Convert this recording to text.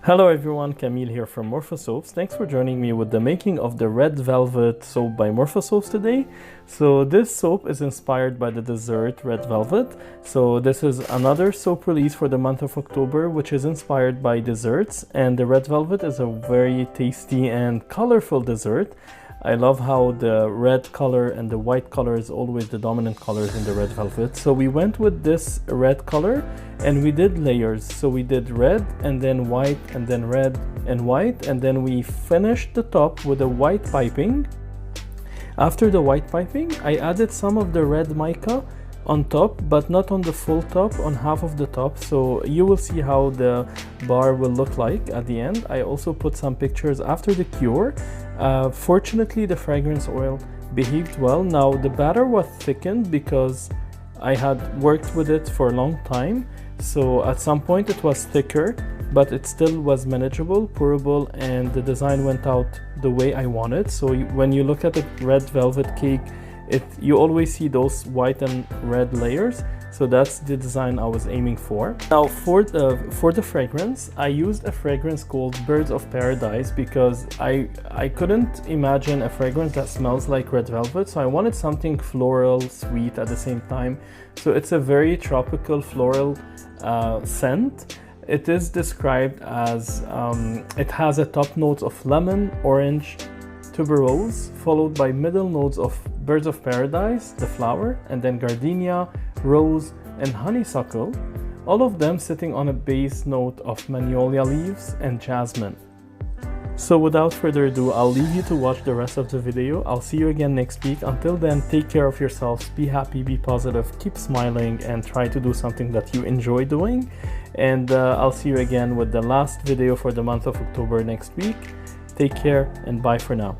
Hello everyone, Camille here from Morfosoaps. Thanks for joining me with the making of the Red Velvet Soap by Morfosoaps today. So this soap is inspired by the dessert Red Velvet. So this is another soap release for the month of October, which is inspired by desserts. And the Red Velvet is a very tasty and colorful dessert. I love how the red color and the white color is always the dominant colors in the red velvet. So we went with this red color and we did layers. So we did red and then white and then red and white, and then we finished the top with a white piping. After the white piping, I added some of the red mica on top, but not on the full top, on half of the top. So you will see how the bar will look like at the end. I also put some pictures after the cure. Fortunately, the fragrance oil behaved well. Now the batter was thickened because I had worked with it for a long time. So at some point it was thicker, but it still was manageable, pourable, and the design went out the way I wanted. So when you look at the red velvet cake, you always see those white and red layers. So that's the design I was aiming for. Now for the fragrance, I used a fragrance called Birds of Paradise because I couldn't imagine a fragrance that smells like red velvet. So I wanted something floral, sweet at the same time. So it's a very tropical floral scent. It is described as, it has a top notes of lemon, orange, tuberose, followed by middle notes of Birds of Paradise, the flower, and then gardenia, rose, and honeysuckle, all of them sitting on a base note of magnolia leaves and jasmine. So without further ado, I'll leave you to watch the rest of the video. I'll see you again next week. Until then, take care of yourselves, be happy, be positive, keep smiling, and try to do something that you enjoy doing. And I'll see you again with the last video for the month of October next week. Take care and bye for now.